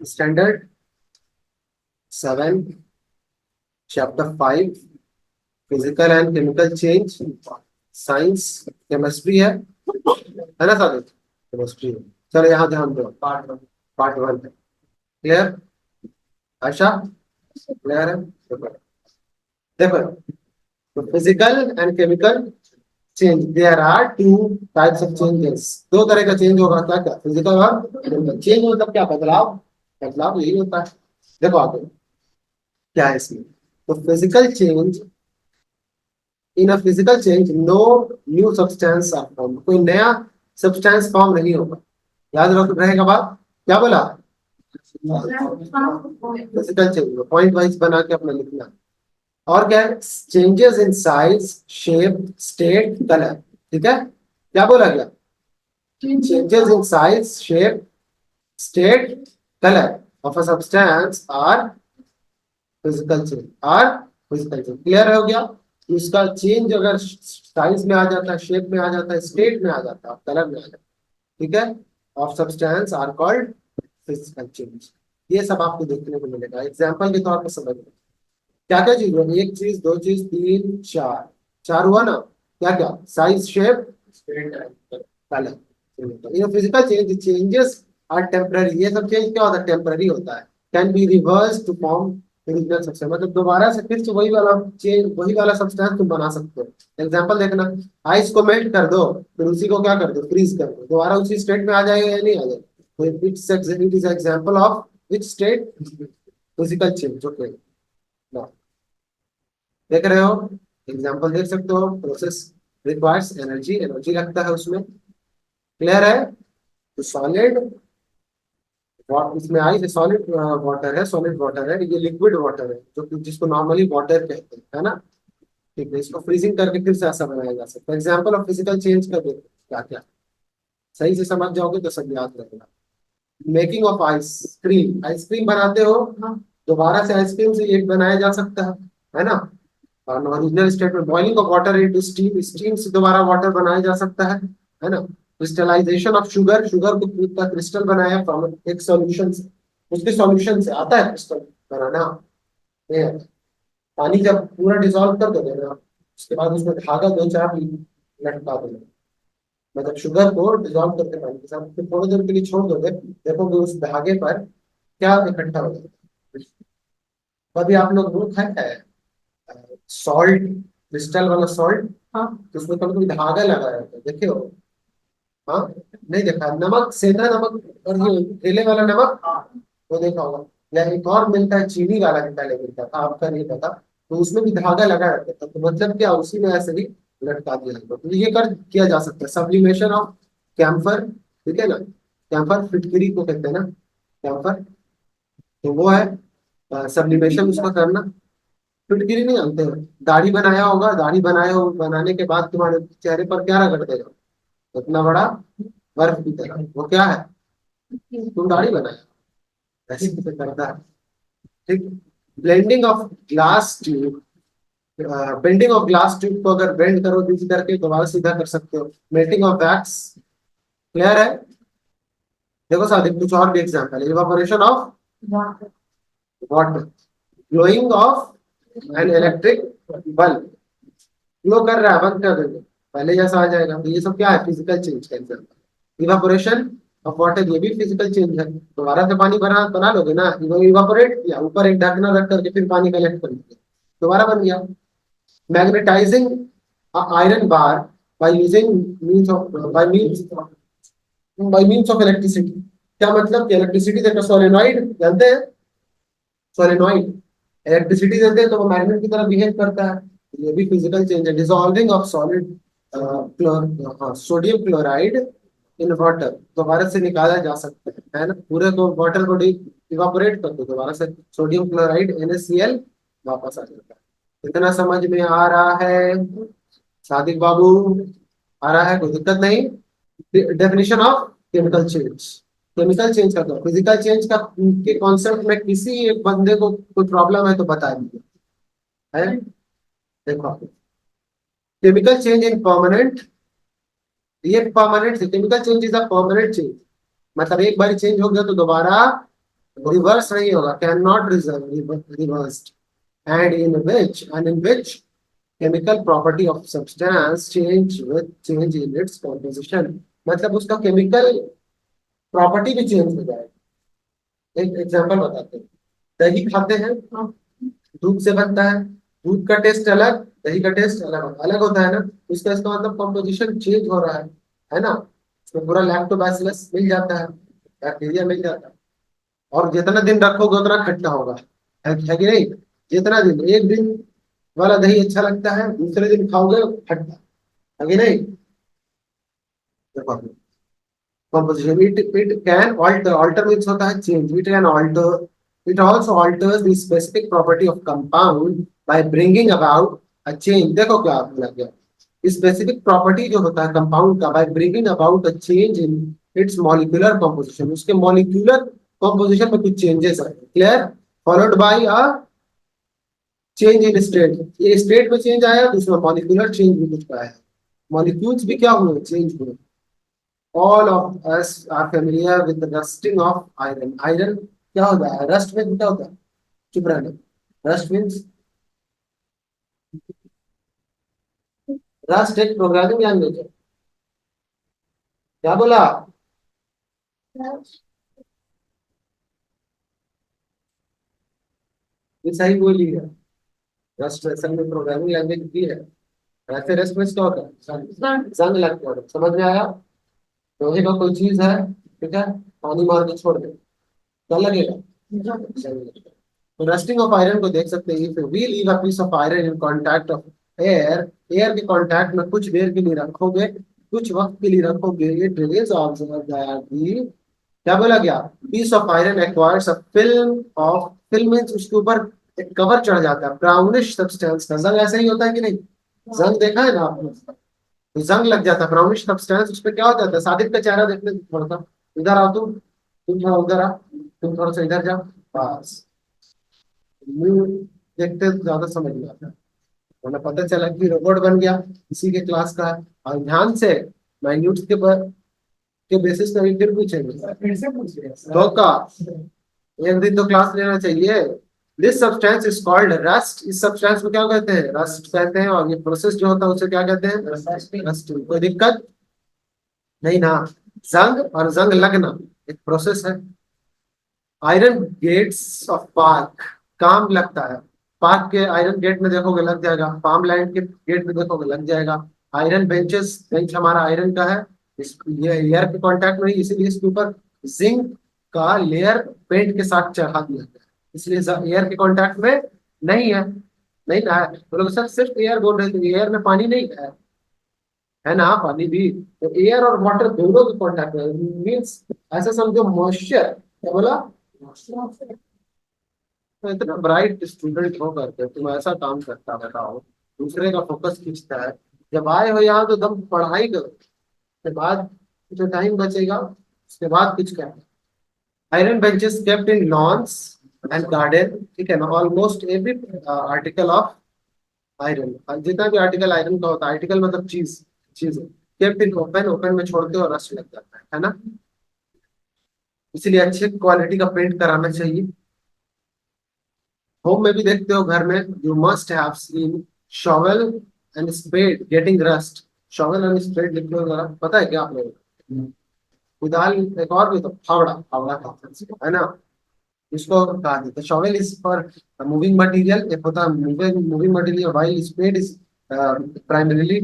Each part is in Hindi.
Standard 7 chapter 5 physical and chemical change science chemistry है ना सादिक? केमिस्ट्री है। चलो यहाँ ध्यान दो। Part 1 clear? आशा क्लियर है? देखो देखो physical and chemical change there are two types of changes. दो तरह का चेंज होगा। क्या क्या? फिजिकल और केमिकल चेंज मतलब क्या? बदलाव। बदलाव यही होता है। देखो आगे क्या है इसमें। तो physical change, in a physical change no new substance are form. कोई नया सब्सटेंस फॉर्म नहीं होगा। याद रख रहेगा बात। क्या बोला? फिजिकल चेंज पॉइंट वाइज बना के अपना लिखना। और क्या है? Changes in size shape state colour. ठीक है? क्या बोला गया? Changes in size shape state colour of a substance are physical change. Are physical change. Clear हो गया? इसका चेंज अगर साइज में आ जाता है, शेप में आ जाता है, स्टेट में आ जाता है, कलर में आ जाता है, ठीक है, of substance are called physical change. ये सब आपको देखने को मिलेगा। एग्जाम्पल के तौर पर समझ लो। क्या क्या चीज हुआ? एक चीज, दो चीज, तीन, चार। चार हुआ ना? क्या क्या? Size shape colour. ये physical change changes are temporary. ये सब चेंज क्या होता है? टेम्पररी होता है। Can be reverse to form original substance. मतलब दोबारा से फिर से वही वाला चेंज, वही वाला सब्सटेंस तुम बना सकते हो। एग्जांपल देखना। आइस को मेल्ट कर दो, फिर उसी को क्या कर दो? फ्रीज कर दो। दोबारा उसी स्टेट में आ जाएगा या नहीं आ जाएगा? It is example of which state? Physical change. Okay, देख रहे हो? एग्जांपल देख सकते हो। प्रोसेस रिक्वायर्स एनर्जी, एनर्जी लगता है उसमें। क्लियर है? तो सॉलिड, इसमें आई सॉलिड वाटर है, सॉलिड वाटर है, ये लिक्विड वाटर है जो कि जिसको नॉर्मली वाटर कहते हैं, है ना? ठीक है, इसको फ्रीजिंग करके फिर से ऐसा बनाया जा सकता है। एग्जांपल ऑफ फिजिकल चेंज का देखो क्या क्या। सही से समझ जाओगे तो सब याद रहेगा। मेकिंग ऑफ आइसक्रीम, आइसक्रीम बनाते हो, दोबारा से आइसक्रीम से एक बनाया जा सकता है ना? और ओरिजिनल स्टेट में boiling of water into steam, steam से दोबारा वाटर बनाया जा सकता है ना? क्रिस्टलाइजेशन ऑफ शुगर, शुगर को दूध का क्रिस्टल बनाया फ्रॉम एक सॉल्यूशन से, उसके सॉल्यूशन से आता है क्रिस्टल बनाना। ये है। पानी जब पूरा डिसॉल्व कर दोगे ना, उसके बाद उसमें धागा दो चार लटका दो। मतलब शुगर को डिसॉल्व करके पानी के साथ फिर थोड़ी देर के लिए छोड़ दोगे, देखोगे उस धागे पर क्या इकट्ठा हो जाएगा। कभी आप लोग वो खाया है सॉल्ट, क्रिस्टल वाला सॉल्ट? हाँ, तो उसमें कभी कभी धागा लगा रहता है, देखे हो? हाँ, नहीं देखा? नमक, सेंधा नमक और ये ठेले वाला नमक, वो देखा होगा। या एक और मिलता है चीनी वाला, भी पहले मिलता था, आपका नहीं पता। तो उसमें भी धागा लगा रहता था, तो मतलब क्या, उसी में ऐसे ही लटका दिया जाता। तो ये कर किया जा सकता है। सब्लिमेशन ऑफ कैम्फर, ठीक है ना? कैम्फर फिटकरी को कहते हैं ना, कैम्फर। तो वो है सब्लिमेशन उसका करना। फिटकिरी नहीं जानते हो? दाढ़ी बनाया होगा, दाढ़ी बनाया हो, बनाने के बाद तुम्हारे चेहरे पर क्या रगड़ देगा? इतना बड़ा बर्फ की तरह। वो क्या है? तुम दाढ़ी बनाया, ऐसे कैसे करता है? ठीक। Blending of glass tube, bending of glass tube को अगर बेंड करो दूसरी करके दोबारा सीधा कर सकते हो। Melting of wax. क्लियर है? देखो साथ कुछ और भी एग्जाम्पल है। Evaporation of water, blowing of an electric bulb. Glow कर रहा है, बंद कर देंगे, पहले जैसा आ जाएगा। तो ये सब क्या है? फिजिकल चेंज का एग्जाम्पल। इवापोरेशन ऑफ वाटर, ये भी फिजिकल चेंज है। दोबारा से पानी बना बना लोगे ना, इवापोरेट किया, ऊपर एक ढकना रख करके फिर पानी कलेक्ट कर लोगे, दोबारा बन गया। Magnetising iron bar by using means of by means of electricity. क्या मतलब कि इलेक्ट्रिसिटी देकर सोलेनॉइड जानते हैं? सोलेनॉइड इलेक्ट्रिसिटी देते हैं तो वो मैग्नेट की तरह बिहेव करता है। ये भी फिजिकल चेंज है। Dissolving of solid sodium chloride in water, दोबारा से निकाला जा सकता है ना? पूरे को वाटर को इवापोरेट कर दो, दोबारा से सोडियम क्लोराइड NaCl वापस आ जाता है। इतना समझ में आ रहा है सादिक बाबू? आ रहा है? कोई दिक्कत नहीं? Definition of chemical change. Chemical change का तो फिजिकल चेंज का के कॉन्सेप्ट में किसी एक बंदे को कोई प्रॉब्लम है तो बता दीजिए। है? देखो, केमिकल चेंज इन परमानेंट, ये permanent chemical change is a permanent change. मतलब एक बार चेंज हो गया तो दोबारा रिवर्स नहीं होगा, can not reversed. And in which chemical property of substance change with change in its composition, मतलब उसका केमिकल प्रॉपर्टी भी चेंज हो जाएगा। एक एग्जांपल बताते हैं। दही खाते हैं, दूध से बनता है, दूध का टेस्ट अलग, दही का टेस्ट अलग अलग होता है ना, इसका इसका मतलब कॉम्पोजिशन चेंज हो रहा है ना। उसमें पूरा लैक्टोबैसिलस मिल जाता है, बैक्टीरिया मिल जाता है। और जितना दिन रखोगे उतना खट्टा होगा, है कि नहीं। जितना दिन, एक दिन वाला दही अच्छा लगता है, दूसरे दिन खाओगे खट्टा, है कि नहीं। देखो composition, it can alter means होता है change, it can alter, it also alters the specific property of compound by bringing about a change। देखो क्या लग गया, स्पेसिफिक प्रॉपर्टी जो होता है कंपाउंड का, by bringing about a change in its molecular composition, उसके मॉलिक्यूलर composition में कुछ चेंजेस आए, clear, followed by a change in state, ये स्टेट में चेंज आया तो उसमें मॉलिक्यूलर चेंज भी कुछ आया, मॉलिक्यूल्स भी क्या हुए, चेंज हुए। All of us are familiar with the rusting of iron। Iron क्या होता है, रस्ट में क्या होता है, चुप रहना। रस्ट मीन्स, रस्ट एक प्रोग्रामिंग लैंग्वेज है। क्या बोला, ये सही बोली है। रस्ट असल में प्रोग्रामिंग लैंग्वेज भी है। ऐसे रस्ट में क्या होता है, जंग लगता है, समझ में आया। लोहे का कोई चीज है, ठीक है, पानी मार के छोड़ दे, क्या लगेगा, जंग लगेगा। तो रस्टिंग ऑफ आयरन को देख सकते हैं, if we leave a piece of iron in contact of air, air के कांटेक्ट में कुछ देर के लिए रखोगे, कुछ वक्त के लिए रखोगे, it is observe that the, क्या बोला गया, piece of iron acquires a film of, film means उसके ऊपर एक कवर चढ़ जाता है ब्राउनिश सब्सटेंस का। जंग ऐसा ही होता है कि नहीं, जंग देखा है ना आपने, तो जंग लग जाता है ब्राउनिश सब्सटेंस, उस पर क्या होता है, सादिक का चेहरा देखने थोड़ा सा, इधर आओ तुम थोड़ा उधर आ, तुम थोड़ा सा इधर जाओ, बस, मुंह देखते तो ज्यादा समझ में आता है, वरना पता चला कि रोबोट बन गया, इसी के क्लास का है। और ध्यान से माइन्यूट के बेसिस पे भी फिर पूछेंगे, फिर से पूछिए तो का, एक दिन तो क्लास लेना चाहिए। This substance is called rust, इस सब्सटेंस को क्या कहते हैं, रस्ट कहते हैं। और ये प्रोसेस जो होता है उसे क्या कहते हैं, रस्टिंग। कोई दिक्कत नहीं ना। जंग और जंग लगना एक प्रोसेस है। आयरन गेट्स ऑफ पार्क, काम लगता है। पार्क के आयरन गेट में देखोगे लग जाएगा, फार्म लैंड के गेट में देखोगे लग जाएगा। आयरन बेंचेस, बेंच हमारा आयरन का है, ये एयर के कांटेक्ट में नहीं, इसीलिए इसके ऊपर जिंक का लेयर पेंट के साथ चढ़ा दिया गया है, इसलिए एयर के कांटेक्ट में नहीं है। नहीं ना है तो लोग सर सिर्फ एयर बोल रहे थे, एयर में पानी नहीं है ना, पानी भी। तो एयर और वाटर दोनों के कांटेक्ट में मीन्स, ऐसा समझो मॉइस्चर, क्या बोला, तो इतना ब्राइट स्टूडेंट हो करके तुम ऐसा काम करता बताओ, दूसरे का फोकस खींचता है। जब आए हो यहाँ तो दम पढ़ाई करो, उसके बाद जो टाइम बचेगा उसके बाद कुछ करना। Iron benches kept in loans and garden, ठीक है ना। Almost every article of iron, जितना भी आर्टिकल आयरन का होता है, आर्टिकल मतलब चीज, चीज केप्ट इन ओपन, ओपन में छोड़ते हो रस्ट लग जाता है ना। इसीलिए अच्छे क्वालिटी का पेंट कराना चाहिए। होम में भी देखते हो, घर में you must have seen shovel and spade getting rust. Shovel and spade लिख लो जरा, पता है क्या आप लोगों को, कुदाल, एक और भी तो फावड़ा, फावड़ा का है ना, इसको कहा जाता है। Shovel is for moving material, एक होता है moving moving material, while spade is primarily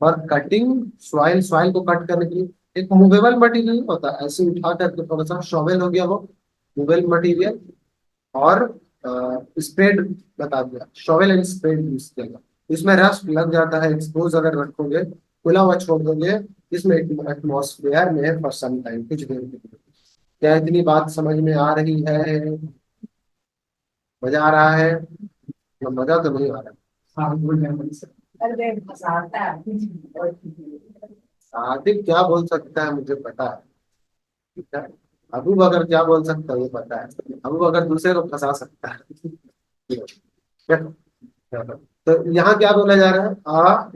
for cutting soil, soil को कट करने के लिए। एक मूवेबल मटेरियल होता है, ऐसे उठा करके थोड़ा सा, शॉवेल हो गया वो मूवेबल मटेरियल। और स्प्रेड बता दिया, शॉवेल एंड स्प्रेड यूज किया, इसमें रस्ट लग जाता है, एक्सपोज अगर रखोगे, खुला हुआ छोड़ दोगे, इसमें एटमॉस्फेयर में फॉर सम टाइम, कुछ देर के लिए। क्या इतनी बात समझ में आ रही है, मजा आ रहा है, या मजा तो नहीं आ रहा। हाँ बोल रहे हैं। अरे फंसाता है, आदित्य क्या बोल सकता है मुझे पता है, ठीक है। अबू बकर क्या बोल सकता है ये पता है, अबू बकर दूसरे को फंसा सकता है। तो यहाँ क्या बोला जा रहा है, a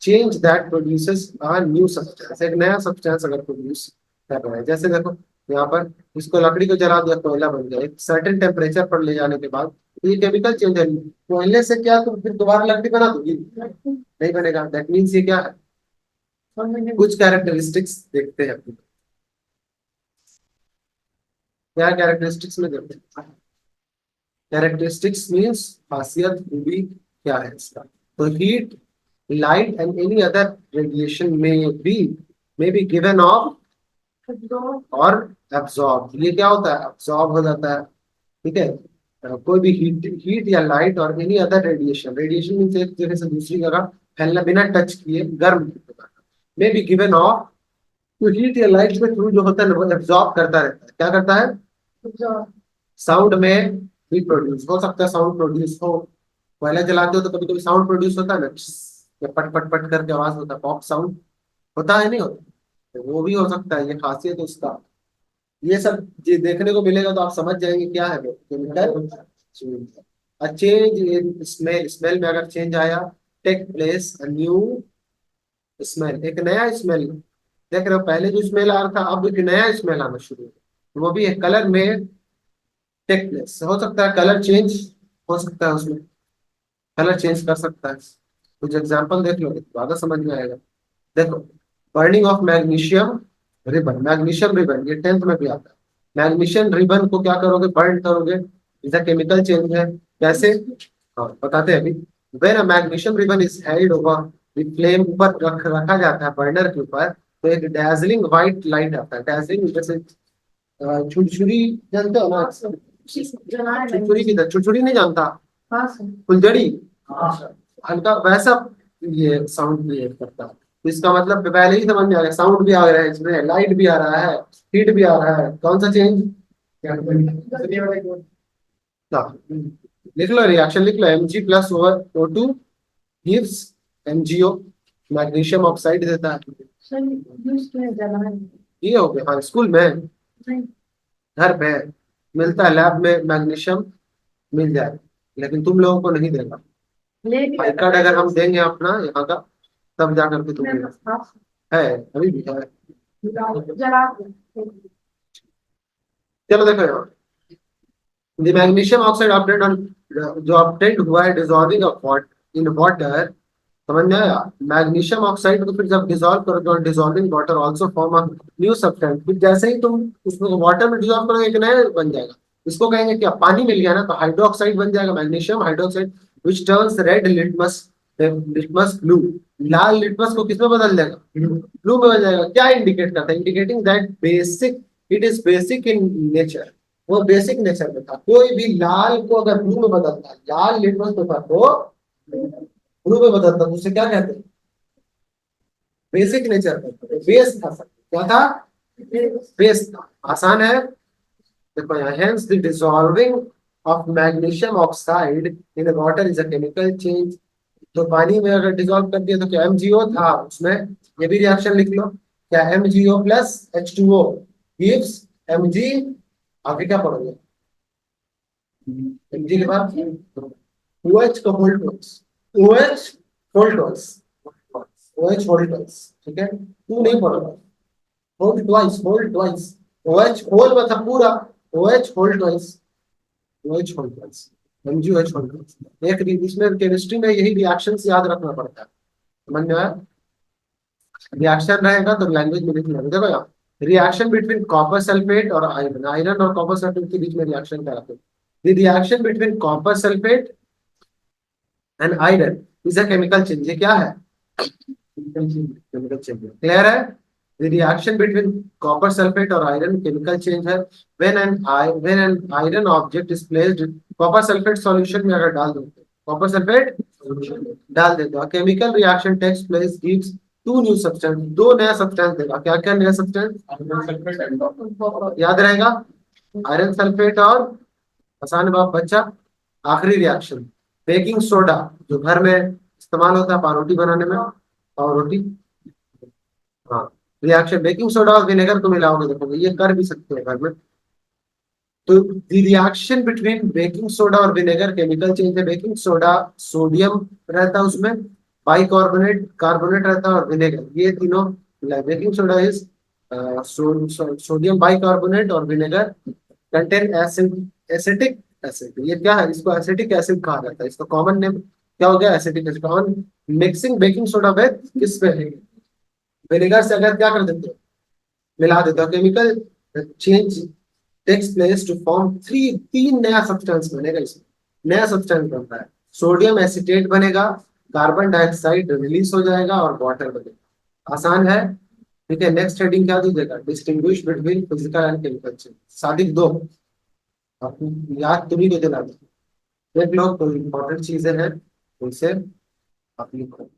change that produces a new substance, एक नया सब्सटेंस अगर प्रोड्यूस कर रहा है, जैसे देखो यहाँ पर इसको लकड़ी को जला दिया, कोयला बन गया। एक सर्टेन टेम्परेचर पर ले जाने के बाद तो ये केमिकल चेंज है। कोयले से क्या तुम फिर दोबारा लकड़ी बना दोगी? नहीं बनेगा। दैट मीन्स ये क्या है, कुछ कैरेक्टरिस्टिक्स देखते हैं। क्या कैरेक्टरिस्टिक्स में देखते हैं? कैरेक्टरिस्टिक्स मीन्स खासियत, खूबी क्या है इसका। तो heat, light and any other radiation में बी गिवन ऑफ और एब्जॉर्ब। ये क्या होता है, एब्जॉर्ब हो जाता है। ठीक है। कोई भी हीट हीट या लाइट और any other radiation, radiation means एक जगह से दूसरी जगह फैलना बिना टच किए, गर्म में बी गिवन ऑफ। तो हीट या लाइट के थ्रू जो होता है ना, वो एब्जॉर्ब करता रहता है। क्या करता है? साउंड में भी प्रोड्यूस हो सकता है, साउंड प्रोड्यूस हो। कोयला जलाते हो तो कभी कभी साउंड प्रोड्यूस होता है ना, या पट पट पट करके आवाज होता है, पॉप साउंड होता है, नहीं होता? तो वो भी हो सकता है, ये खासियत है उसका। ये सब ये देखने को मिलेगा तो आप समझ जाएंगे क्या है वो chemical change. A change in smell, smell में अगर चेंज आया, take place a new smell, एक नया स्मेल। देख रहे हो, पहले जो स्मेल आ रहा था अब एक नया स्मेल आना शुरू हुआ, वो भी एक कलर में टेक प्लेस हो सकता है। कलर चेंज हो सकता है उसमें, कलर चेंज कर सकता है। कुछ एग्जांपल देख लो तो ज्यादा समझ में आएगा। देखो, burning of magnesium ribbon, magnesium ribbon ये 10th में भी आता है। मैग्नीशियम रिबन को क्या करोगे, बर्न करोगे, इसका केमिकल चेंज है। कैसे? हाँ बताते हैं अभी। When a magnesium ribbon is held over the flame, ऊपर रखा जाता है बर्नर के ऊपर, तो एक डैजलिंग व्हाइट लाइट आता है। डैजलिंग जैसे छुरछुरी, जानते हो ना? छुरछुरी की तरह, छुरछुरी नहीं जानता? फुलझड़ी, हल्का वैसा ये साउंड क्रिएट करता है। तो इसका मतलब पहले ही समझ में आ गया, साउंड भी आ रहा है इसमें, लाइट भी आ रहा है, हीट भी आ रहा है। कौन सा चेंज? लिख लो, रिएक्शन लिख लो। Mg+O2 gives MgO, magnesium oxide देता है। ये हो गया, हाँ स्कूल में, घर पे मिलता है, लैब में मैग्नीशियम मिल जाए, लेकिन तुम लोगों को नहीं देगा। आई कार्ड अगर हम देंगे अपना यहाँ का, तब जा करके तुम्हें है, अभी भी है। चलो देखो यहाँ, the magnesium oxide obtained on, जो ऑब्टेन्ड हुआ है डिजॉल्विंग इन वाटर। समझ में आया? मैग्नीशियम ऑक्साइड को फिर जब डिजोल्व करोगे और dissolving water also form a new substance, फिर जैसे ही तुम उसको वाटर में डिजोल्व करोगे एक नया बन जाएगा। इसको कहेंगे क्या, पानी मिल गया ना, तो हाइड्रोक्साइड बन जाएगा, magnesium hydroxide, which turns red litmus, litmus blue. Lal litmus को किसमें बदल देगा? ब्लू में बदल जाएगा। क्या इंडिकेट करता है? Indicating that basic, it is basic in nature. वो बेसिक नेचर में था। कोई भी लाल को अगर ब्लू में बदलता है, लाल लिटमस पेपर को ब्लू में बदलता, तो उसे क्या कहते हैं? बेसिक नेचर का बेस था सब। क्या था? बेस था। आसान है। देखो यहाँ, hence the dissolving of magnesium oxide in water is a chemical change. तो पानी में अगर डिसॉल्व कर दिया तो क्या MgO था उसमें, ये भी रिएक्शन लिख लो। क्या MgO plus H2O gives Mg। आगे क्या पढ़ोगे? Mg के बाद OH का whole twice, OH whole twice, OH whole twice. ठीक है, तू नहीं पढ़ोगा। Whole twice, whole twice, OH whole मतलब पूरा, OH whole twice, OH whole twice, MgOH whole twice. एक इसमें केमिस्ट्री में यही रिएक्शंस याद रखना पड़ता है। समझ में आया? रिएक्शन रहेगा तो लैंग्वेज में लिखना। देखो यार, रिएक्शन बिटवीन कॉपर सल्फेट और आयरन, आयरन और कॉपर सल्फेट के बीच में रिएक्शन कराते हैं। The reaction between copper sulphate and iron is a chemical change. ये क्या है? Chemical change. क्लियर है? The reaction between copper sulphate और आयरन केमिकल चेंज है। When an iron object is placed, copper sulphate solution में अगर डाल दो, कॉपर सल्फेट डाल देते, chemical reaction takes place, gives to new substance, दो नया सब्सटेंस देगा। क्या क्या नया सब्सटेंस याद रहेगा? आयरन सल्फेट और, आसान बाप बच्चा, आखिरी रिएक्शन बेकिंग सोडा, जो घर में इस्तेमाल होता है पावरोटी बनाने में, पावरोटी। हाँ, रिएक्शन बेकिंग सोडा और विनेगर को मिलाओगे, देखोगे ये कर भी सकते हैं घर में। तो रिएक्शन बिटवीन बेकिंग सोडा और विनेगर केमिकल चेंज है। बेकिंग सोडा सोडियम रहता है उसमें, बाइकार्बोनेट कार्बोनेट रहता है, और विनेगर, ये तीनों। Baking soda is sodium bicarbonate और विनेगर कंटेन एसिटिक एसिड। ये क्या है, इसको एसिटिक एसिड कहा जाता है, इसका कॉमन नेम क्या हो गया, acetic acid. On mixing baking soda with किस पे, विनेगर से अगर क्या कर देते हो, मिला देते हो, chemical change takes place to form तीन नया सब्सटेंस बनेगा इसमें, नया सब्सटेंस बनता है, सोडियम एसिटेट बनेगा, कार्बन डाइऑक्साइड रिलीज हो जाएगा और वाटर बनेगा। आसान है। ठीक है, नेक्स्ट हेडिंग क्या दीजिएगा, distinguish between physical and chemical change. Sadiq दो, आप याद तुम्ही को दिला दो, देख लो कोई इंपॉर्टेंट चीजें हैं उनसे आप लिखो।